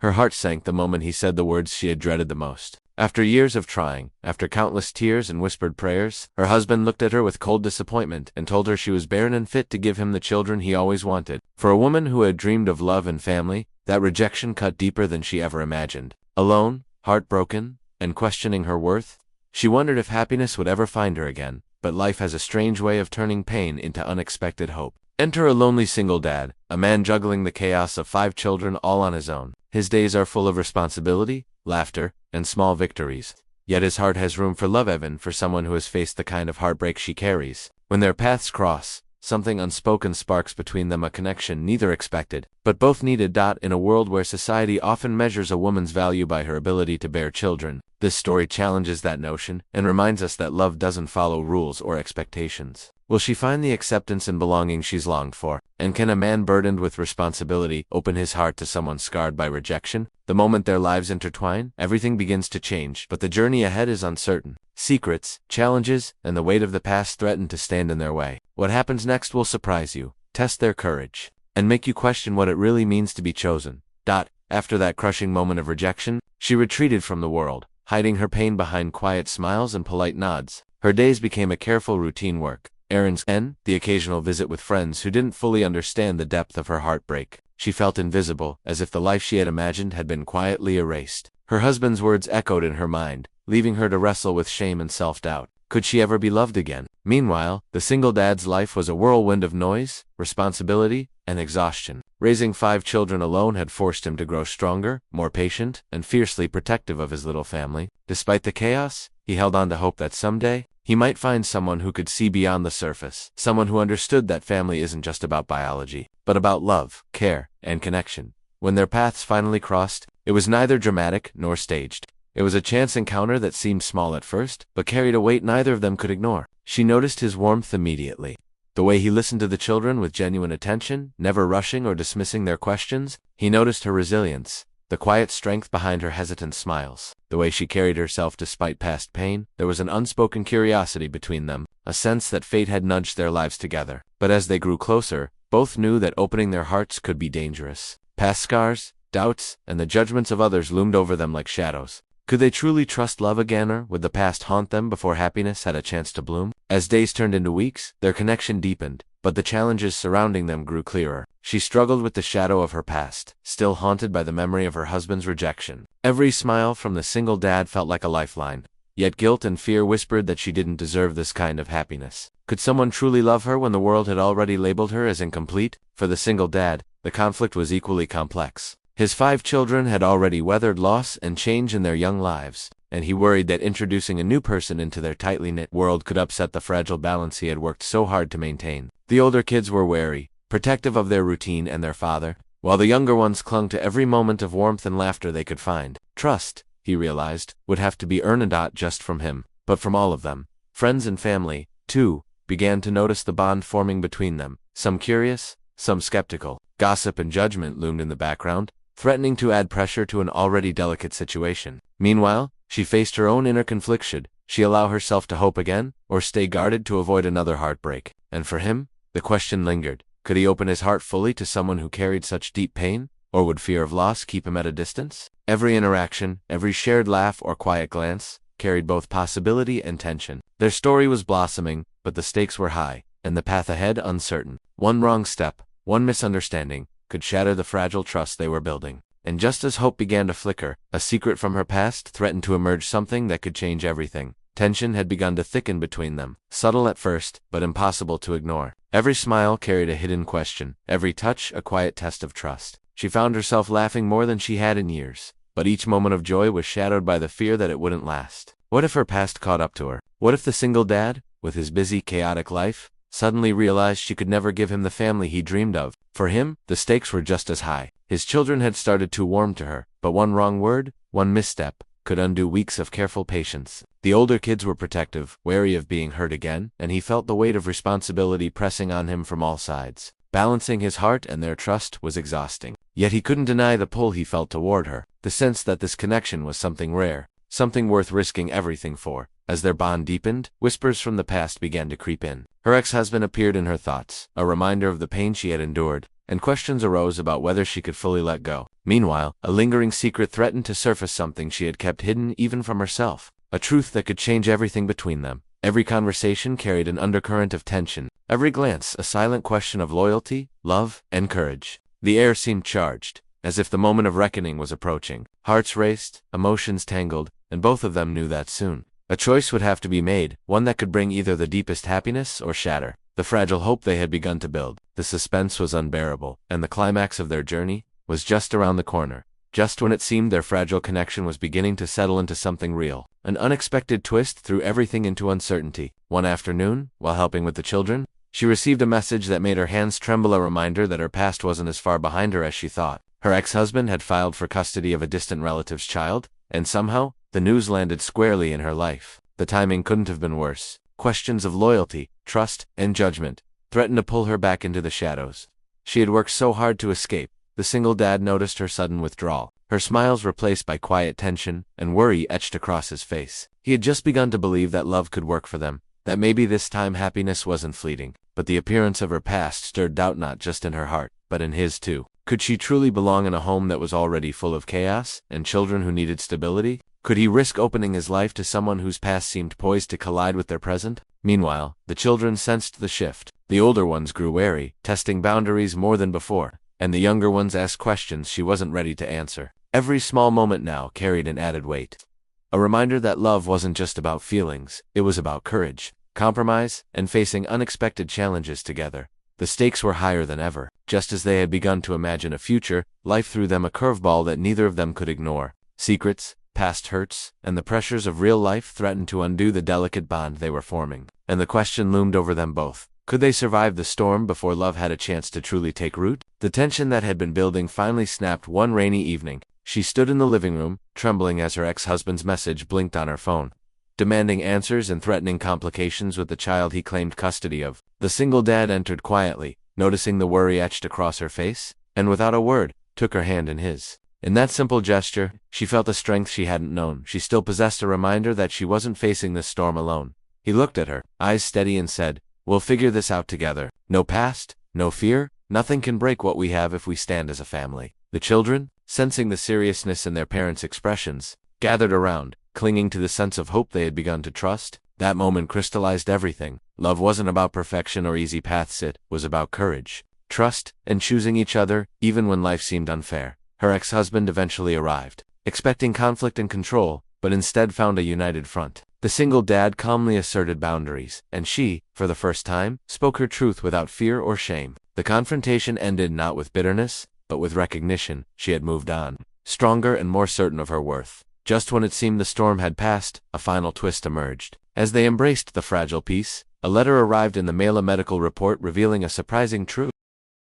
Her heart sank the moment he said the words she had dreaded the most. After years of trying, after countless tears and whispered prayers, her husband looked at her with cold disappointment and told her she was barren and fit to give him the children he always wanted. For a woman who had dreamed of love and family, that rejection cut deeper than she ever imagined. Alone, heartbroken, and questioning her worth, she wondered if happiness would ever find her again. But life has a strange way of turning pain into unexpected hope. Enter a lonely single dad, a man juggling the chaos of 5 children all on his own. His days are full of responsibility, laughter, and small victories. Yet his heart has room for love, even for someone who has faced the kind of heartbreak she carries. When their paths cross, something unspoken sparks between them, a connection neither expected, but both needed. In a world where society often measures a woman's value by her ability to bear children, this story challenges that notion and reminds us that love doesn't follow rules or expectations. Will she find the acceptance and belonging she's longed for? And can a man burdened with responsibility open his heart to someone scarred by rejection? The moment their lives intertwine, everything begins to change, but the journey ahead is uncertain. Secrets, challenges, and the weight of the past threaten to stand in their way. What happens next will surprise you, test their courage, and make you question what it really means to be chosen. After that crushing moment of rejection, she retreated from the world, hiding her pain behind quiet smiles and polite nods. Her days became a careful routine work. Errands and the occasional visit with friends who didn't fully understand the depth of her heartbreak. She felt invisible, as if the life she had imagined had been quietly erased. Her husband's words echoed in her mind, leaving her to wrestle with shame and self-doubt. Could she ever be loved again? Meanwhile, the single dad's life was a whirlwind of noise, responsibility, and exhaustion. Raising 5 children alone had forced him to grow stronger, more patient, and fiercely protective of his little family. Despite the chaos, he held on to hope that someday, he might find someone who could see beyond the surface, someone who understood that family isn't just about biology, but about love, care, and connection. When their paths finally crossed, it was neither dramatic nor staged. It was a chance encounter that seemed small at first, but carried a weight neither of them could ignore. She noticed his warmth immediately. The way he listened to the children with genuine attention, never rushing or dismissing their questions. He noticed her resilience, the quiet strength behind her hesitant smiles, the way she carried herself despite past pain. There was an unspoken curiosity between them, a sense that fate had nudged their lives together. But as they grew closer, both knew that opening their hearts could be dangerous. Past scars, doubts, and the judgments of others loomed over them like shadows. Could they truly trust love again, or would the past haunt them before happiness had a chance to bloom? As days turned into weeks, their connection deepened, but the challenges surrounding them grew clearer. She struggled with the shadow of her past, still haunted by the memory of her husband's rejection. Every smile from the single dad felt like a lifeline, yet guilt and fear whispered that she didn't deserve this kind of happiness. Could someone truly love her when the world had already labeled her as incomplete? For the single dad, the conflict was equally complex. His 5 children had already weathered loss and change in their young lives, and he worried that introducing a new person into their tightly knit world could upset the fragile balance he had worked so hard to maintain. The older kids were wary, protective of their routine and their father, while the younger ones clung to every moment of warmth and laughter they could find. Trust, he realized, would have to be earned not just from him, but from all of them. Friends and family, too, began to notice the bond forming between them, some curious, some skeptical. Gossip and judgment loomed in the background, threatening to add pressure to an already delicate situation. Meanwhile, she faced her own inner conflict. Should she allow herself to hope again, or stay guarded to avoid another heartbreak? And for him, the question lingered. Could he open his heart fully to someone who carried such deep pain, or would fear of loss keep him at a distance? Every interaction, every shared laugh or quiet glance, carried both possibility and tension. Their story was blossoming, but the stakes were high, and the path ahead uncertain. One wrong step, one misunderstanding, could shatter the fragile trust they were building. And just as hope began to flicker, a secret from her past threatened to emerge, something that could change everything. Tension had begun to thicken between them, subtle at first, but impossible to ignore. Every smile carried a hidden question, every touch a quiet test of trust. She found herself laughing more than she had in years, but each moment of joy was shadowed by the fear that it wouldn't last. What if her past caught up to her? What if the single dad, with his busy, chaotic life, suddenly realized she could never give him the family he dreamed of? For him, the stakes were just as high. His children had started to warm to her, but one wrong word, one misstep, could undo weeks of careful patience. The older kids were protective, wary of being hurt again, and he felt the weight of responsibility pressing on him from all sides. Balancing his heart and their trust was exhausting. Yet he couldn't deny the pull he felt toward her, the sense that this connection was something rare, something worth risking everything for. As their bond deepened, whispers from the past began to creep in. Her ex-husband appeared in her thoughts, a reminder of the pain she had endured, and questions arose about whether she could fully let go. Meanwhile, a lingering secret threatened to surface, something she had kept hidden even from herself, a truth that could change everything between them. Every conversation carried an undercurrent of tension, every glance a silent question of loyalty, love, and courage. The air seemed charged, as if the moment of reckoning was approaching. Hearts raced, emotions tangled, and both of them knew that soon a choice would have to be made, one that could bring either the deepest happiness or shatter the fragile hope they had begun to build. The suspense was unbearable, and the climax of their journey was just around the corner, just when it seemed their fragile connection was beginning to settle into something real. An unexpected twist threw everything into uncertainty. One afternoon, while helping with the children, she received a message that made her hands tremble, a reminder that her past wasn't as far behind her as she thought. Her ex-husband had filed for custody of a distant relative's child, and somehow, the news landed squarely in her life. The timing couldn't have been worse. Questions of loyalty, trust, and judgment threatened to pull her back into the shadows. She had worked so hard to escape. The single dad noticed her sudden withdrawal, her smiles replaced by quiet tension, and worry etched across his face. He had just begun to believe that love could work for them, that maybe this time happiness wasn't fleeting. But the appearance of her past stirred doubt, not just in her heart, but in his too. Could she truly belong in a home that was already full of chaos, and children who needed stability? Could he risk opening his life to someone whose past seemed poised to collide with their present? Meanwhile, the children sensed the shift. The older ones grew wary, testing boundaries more than before, and the younger ones asked questions she wasn't ready to answer. Every small moment now carried an added weight. A reminder that love wasn't just about feelings, it was about courage, compromise, and facing unexpected challenges together. The stakes were higher than ever. Just as they had begun to imagine a future, life threw them a curveball that neither of them could ignore. Secrets, past hurts, and the pressures of real life threatened to undo the delicate bond they were forming. And the question loomed over them both. Could they survive the storm before love had a chance to truly take root? The tension that had been building finally snapped one rainy evening. She stood in the living room, trembling as her ex-husband's message blinked on her phone, demanding answers and threatening complications with the child he claimed custody of. The single dad entered quietly, noticing the worry etched across her face, and without a word, took her hand in his. In that simple gesture, she felt a strength she hadn't known. She still possessed a reminder that she wasn't facing this storm alone. He looked at her, eyes steady, and said, "We'll figure this out together. No past, no fear, nothing can break what we have if we stand as a family." The children, sensing the seriousness in their parents' expressions, gathered around, clinging to the sense of hope they had begun to trust. That moment crystallized everything. Love wasn't about perfection or easy paths, it was about courage, trust, and choosing each other, even when life seemed unfair. Her ex-husband eventually arrived, expecting conflict and control, but instead found a united front. The single dad calmly asserted boundaries, and she, for the first time, spoke her truth without fear or shame. The confrontation ended not with bitterness, but with recognition. She had moved on, stronger and more certain of her worth. Just when it seemed the storm had passed, a final twist emerged. As they embraced the fragile peace, a letter arrived in the mail, a medical report revealing a surprising truth.